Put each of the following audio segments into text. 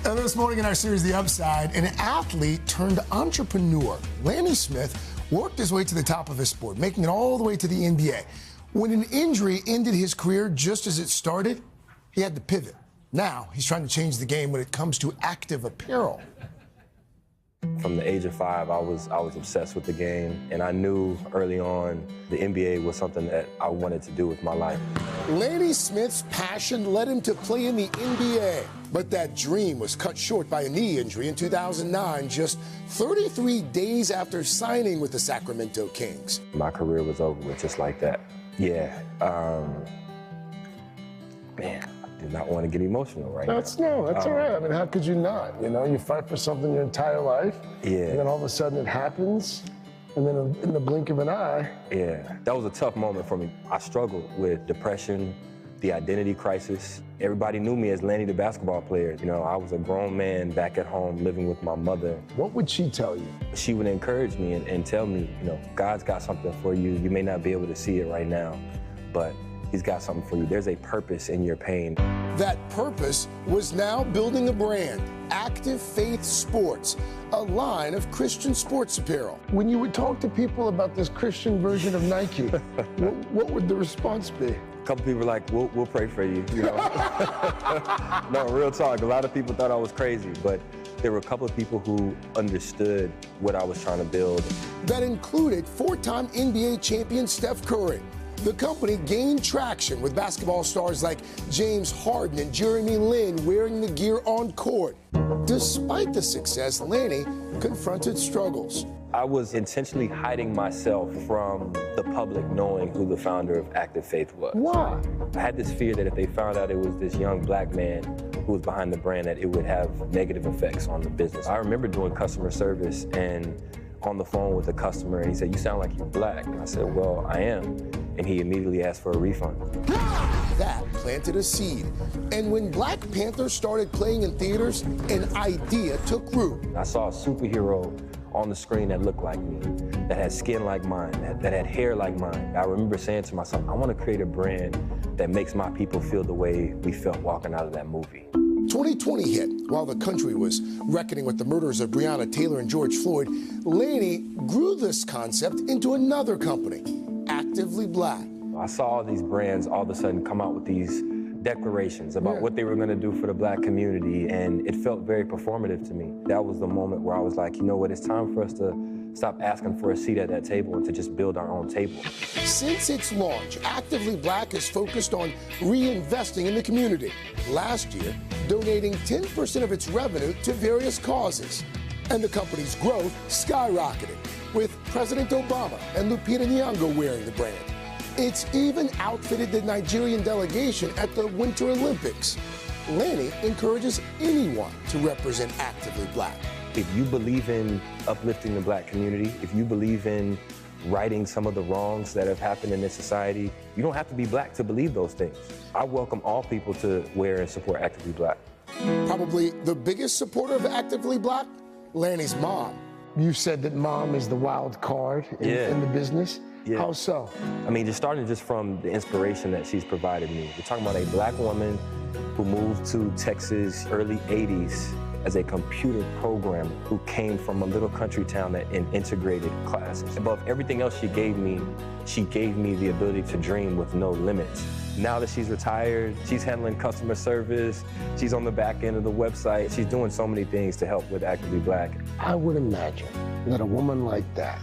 And this morning in our series, The Upside, an athlete turned entrepreneur, Lanny Smith, worked his way to the top of his sport, making it all the way to the NBA. When an injury ended his career just as it started, he had to pivot. Now, he's trying to change the game when it comes to active apparel. From the age of 5, I was obsessed with the game, and I knew early on the NBA was something that I wanted to do with my life. Lanny Smith's passion led him to play in the NBA, but that dream was cut short by a knee injury in 2009, just 33 days after signing with the Sacramento Kings. My career was over with just like that. Yeah, man, I did not want to get emotional right now. That's all right. I mean, how could you not? You know, you fight for something your entire life, Yeah. and then all of a sudden it happens, and then in the blink of an eye. Yeah, that was a tough moment for me. I struggled with depression, the identity crisis. Everybody knew me as Lanny the basketball player. You know, I was a grown man back at home living with my mother. What would she tell you? She would encourage me and tell me, you know, God's got something for you. You may not be able to see it right now, but He's got something for you. There's a purpose in your pain. That purpose was now building a brand, Active Faith Sports, a line of Christian sports apparel. When you would talk to people about this Christian version of Nike, what would the response be? A couple people were like, we'll pray for you, you know. No, real talk. A lot of people thought I was crazy, but there were a couple of people who understood what I was trying to build. That included four-time NBA champion Steph Curry. The company gained traction with basketball stars like James Harden and Jeremy Lin wearing the gear on court. Despite the success, Lanny confronted struggles. I was intentionally hiding myself from the public knowing who the founder of Active Faith was. Why? I had this fear that if they found out it was this young black man who was behind the brand, that it would have negative effects on the business. I remember doing customer service and on the phone with a customer, and he said, "You sound like you're black." And I said, "Well, I am." And he immediately asked for a refund. That planted a seed. And when Black Panther started playing in theaters, an idea took root. I saw a superhero on the screen that looked like me, that had skin like mine, that had hair like mine. I remember saying to myself, I want to create a brand that makes my people feel the way we felt walking out of that movie. 2020 hit while the country was reckoning with the murders of Breonna Taylor and George Floyd. Lanny grew this concept into another company, Actively Black. I saw all these brands all of a sudden come out with these declarations about what they were going to do for the black community, and it felt very performative to me. That was the moment where I was like, you know what, it's time for us to stop asking for a seat at that table and to just build our own table. Since its launch, Actively Black is focused on reinvesting in the community. Last year, donating 10% of its revenue to various causes. And the company's growth skyrocketed, with President Obama and Lupita Nyong'o wearing the brand. It's even outfitted the Nigerian delegation at the Winter Olympics. Lanny encourages anyone to represent Actively Black. If you believe in uplifting the black community, if you believe in righting some of the wrongs that have happened in this society, you don't have to be black to believe those things. I welcome all people to wear and support Actively Black. Probably the biggest supporter of Actively Black, Lanny's mom. You said that mom is the wild card in the business. Yeah. How so? I mean, just starting just from the inspiration that she's provided me. We're talking about a black woman who moved to Texas early 80s as a computer programmer who came from a little country town that in integrated classes. Above everything else she gave me the ability to dream with no limits. Now that she's retired, she's handling customer service, she's on the back end of the website, she's doing so many things to help with Actively Black. I would imagine that a woman like that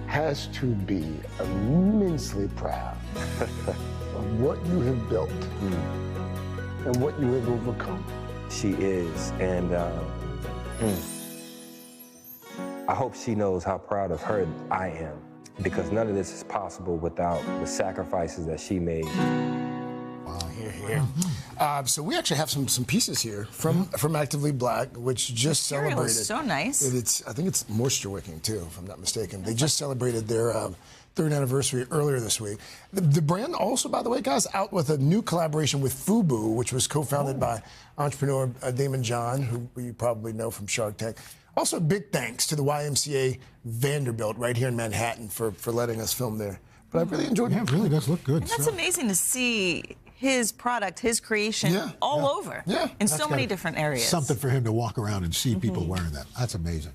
has to be immensely proud of what you have built and what you have overcome. She is, and I hope she knows how proud of her I am, because none of this is possible without the sacrifices that she made. Wow, here. So we actually have some pieces here from Actively Black, which just celebrated. So nice. I think it's moisture wicking too, if I'm not mistaken. They just celebrated their third anniversary earlier this week. The brand also, by the way, guys, out with a new collaboration with FUBU, which was co-founded by entrepreneur Damon John, who you probably know from Shark Tank. Also, big thanks to the YMCA Vanderbilt right here in Manhattan for letting us film there. But I really enjoyed it. Yeah, it really does look good. And that's amazing to see his product, his creation all over in so many different areas. Something for him to walk around and see people wearing that. That's amazing.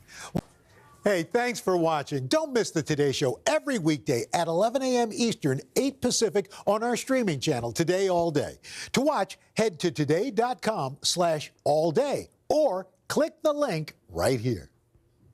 Hey, thanks for watching. Don't miss the Today Show every weekday at 11 a.m. Eastern, 8 Pacific on our streaming channel, Today All Day. To watch, head to today.com/allday or click the link right here.